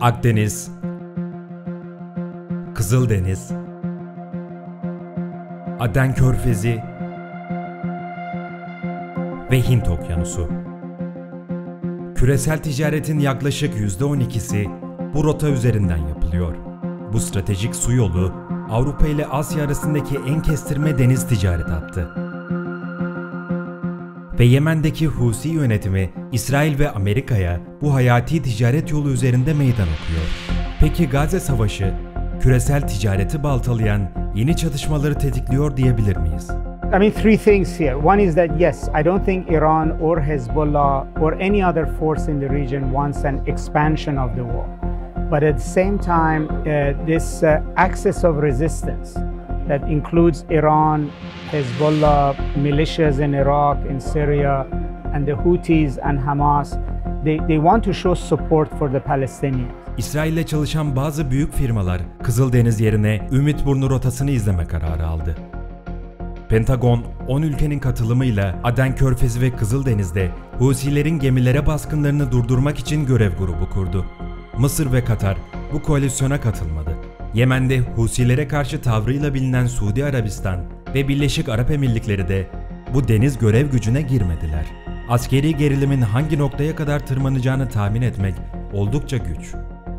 Akdeniz, Kızıldeniz, Aden Körfezi ve Hint okyanusu. Küresel ticaretin yaklaşık %12'si bu rota üzerinden yapılıyor. Bu stratejik su yolu, Avrupa ile Asya arasındaki en kestirme deniz ticaret hattı. Ve Yemen'deki Husi yönetimi, İsrail ve Amerika'ya bu hayati ticaret yolu üzerinde meydan okuyor. Peki Gazze savaşı, küresel ticareti baltalayan yeni çatışmaları tetikliyor diyebilir miyiz? I mean, three things here. One is that, yes, I don't think Iran or Hezbollah or any other force in the region wants an expansion of the war. But at the same time, this axis of resistance that includes Iran, Hezbollah, militias in Iraq, in Syria, and the Houthis and Hamas, they want to show support for the Palestinians. İsrail'le çalışan bazı büyük firmalar Kızıldeniz yerine Ümitburnu rotasını izleme kararı aldı. Pentagon, 10 ülkenin katılımıyla Aden Körfezi ve Kızıldeniz'de Husilerin gemilere baskınlarını durdurmak için görev grubu kurdu. Mısır ve Katar bu koalisyona katılmadı. Yemen'de Husilere karşı tavrıyla bilinen Suudi Arabistan ve Birleşik Arap Emirlikleri de bu deniz görev gücüne girmediler. Askeri gerilimin hangi noktaya kadar tırmanacağını tahmin etmek oldukça güç.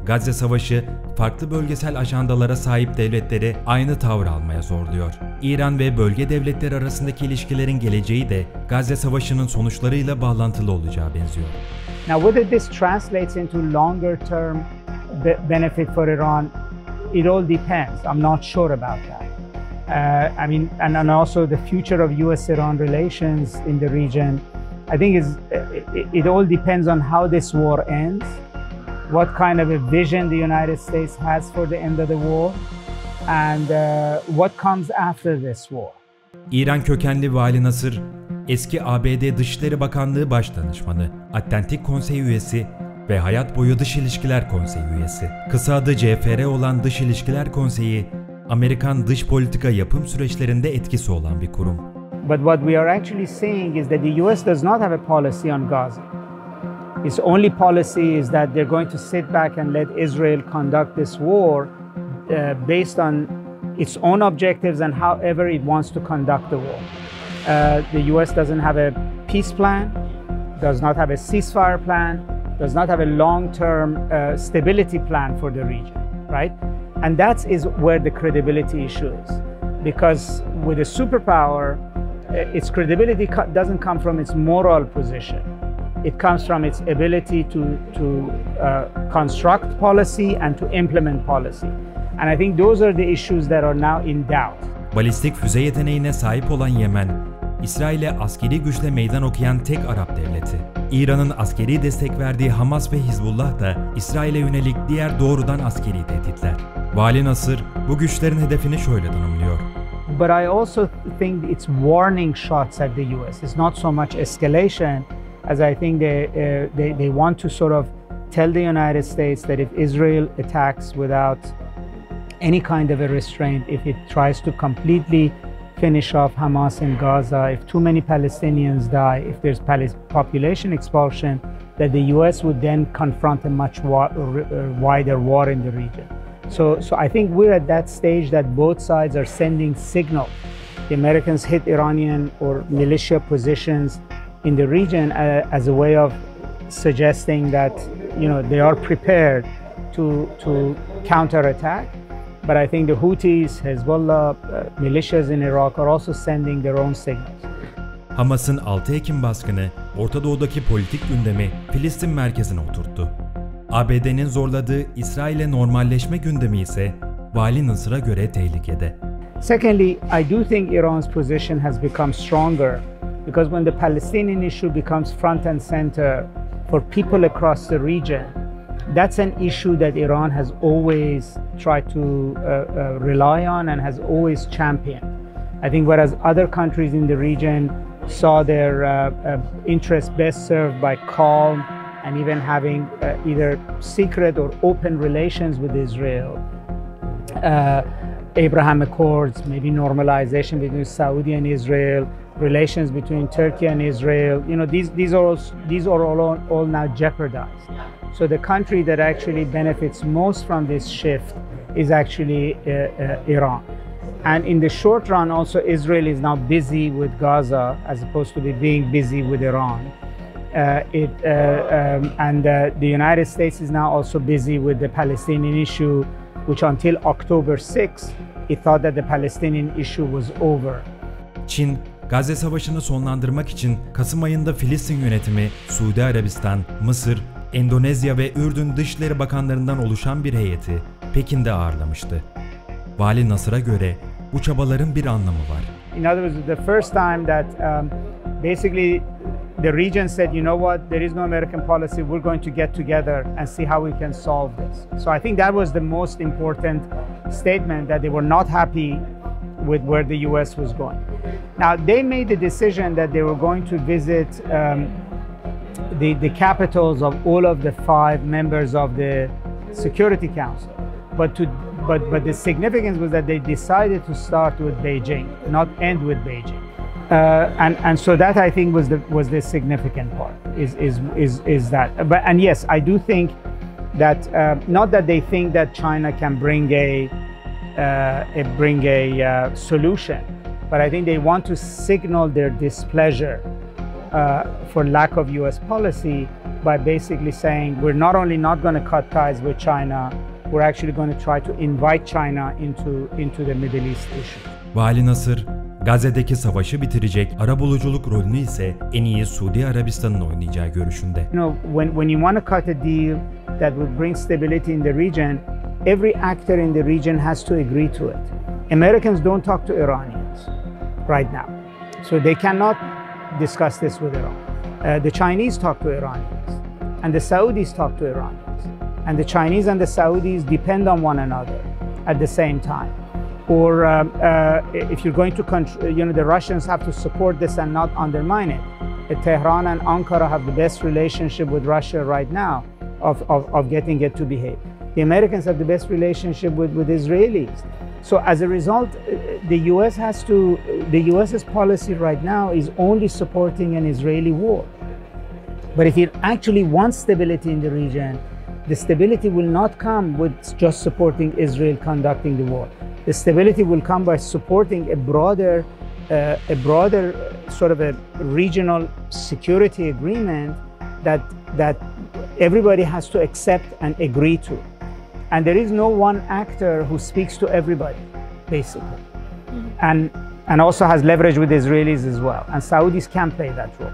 Gazze Savaşı, farklı bölgesel ajandalara sahip devletleri aynı tavır almaya zorluyor. İran ve bölge devletleri arasındaki ilişkilerin geleceği de Gazze Savaşı'nın sonuçlarıyla bağlantılı olacağı benziyor. Now, whether this translates into longer term benefit for Iran, it all depends. I'm not sure about that. I mean, and also the future of U.S.-Iran relations in the region, I think it all depends on how this war ends, what kind of a vision the United States has for the end of the war, and what comes after this war. İran kökenli Vali Nasr, eski ABD Dışişleri Bakanlığı Başdanışmanı, Atlantik Konseyi üyesi ve hayat boyu Dış İlişkiler Konseyi üyesi. Kısa adı CFR olan Dış İlişkiler Konseyi, Amerikan dış politika yapım süreçlerinde etkisi olan bir kurum. But what we are actually seeing is that the US does not have a policy on Gaza. Its only policy is that they're going to sit back and let Israel conduct this war based on its own objectives and however it wants to conduct the war. The US doesn't have a peace plan, does not have a ceasefire plan, does not have a long-term stability plan for the region, right? And that is where the credibility issue is. Because with a superpower, its credibility doesn't come from its moral position. It comes from its ability to construct policy and to implement policy. And I think those are the issues that are now in doubt. Balistik füze yeteneğine sahip olan Yemen, İsrail'e askeri güçle meydan okuyan tek Arap devleti. İran'ın askeri destek verdiği Hamas ve Hizbullah da İsrail'e yönelik diğer doğrudan askeri tehditler. Vali Nasr bu güçlerin hedefini şöyle tanımlıyor. But I also think it's warning shots at the US. It's not so much escalation as I think they want to sort of tell the United States that if Israel attacks without any kind of a restraint, if it tries to completely finish off Hamas in Gaza, if too many Palestinians die, if there's population expulsion, that the US would then confront a much wider war in the region. So I think we're at that stage that both sides are sending signal. The Americans hit Iranian or militia positions in the region as a way of suggesting that, you know, they are prepared to counterattack. But I think the Houthis, Hezbollah, militias in Iraq are also sending their own signals. Hamas'ın 6 Ekim baskını, Ortadoğu'daki politik gündemi Filistin merkezine oturttu. ABD'nin zorladığı İsrail'le normalleşme gündemi ise Vali Nasr'a göre tehlikede. Secondly, I do think Iran's position has become stronger because when the Palestinian issue becomes front and center for people across the region, that's an issue that Iran has always tried to rely on and has always championed. I think whereas other countries in the region saw their interests best served by calm and even having either secret or open relations with Israel, Abraham Accords, maybe normalization between Saudi and Israel, relations between Turkey and Israel, you know, these are all now jeopardized. So the country that actually benefits most from this shift is actually Iran. And in the short run, also Israel is now busy with Gaza as opposed to being busy with Iran. The United States is now also busy with the Palestinian issue, which until October 6th, it thought that the Palestinian issue was over. Çin, Gazze Savaşı'nı sonlandırmak için Kasım ayında Filistin yönetimi, Suudi Arabistan, Mısır, Endonezya ve Ürdün Dışişleri Bakanlarından oluşan bir heyeti Pekin'de ağırlamıştı. Vali Nasr'a göre bu çabaların bir anlamı var. In other words, the first time that basically the region said, you know what, there is no American policy, we're going to get together and see how we can solve this. So I think that was the most important statement, that they were not happy with where the US was going. Now, they made the decision that they were going to visit the capitals of all of the 5 members of the Security Council. But the significance was that they decided to start with Beijing, not end with Beijing. And so that, I think, was the significant part, is that. And yes, I do think that not that they think that China can bring a solution, but I think they want to signal their displeasure for lack of U.S. policy by basically saying we're not only not going to cut ties with China, we're actually going to try to invite China into the Middle East issue. Vali Nasr, Gazze'deki savaşı bitirecek arabuluculuk rolünü ise en iyi Suudi Arabistan'ın oynayacağı görüşünde. When you want to cut a deal that will bring stability in the region, every actor in the region has to agree to it. Americans don't talk to Iranians right now, so they cannot discuss this with Iran. The Chinese talk to Iranians, and the Saudis talk to Iranians, and the Chinese and the Saudis depend on one another at the same time. Or if you're going to, the Russians have to support this and not undermine it. Tehran and Ankara have the best relationship with Russia right now of getting it to behave. The Americans have the best relationship with Israelis. So as a result, the US's policy right now is only supporting an Israeli war. But if it actually wants stability in the region, the stability will not come with just supporting Israel conducting the war. The stability will come by supporting a broader sort of a regional security agreement that everybody has to accept and agree to. And there is no one actor who speaks to everybody, basically. And also has leverage with Israelis as well. And Saudis can play that role.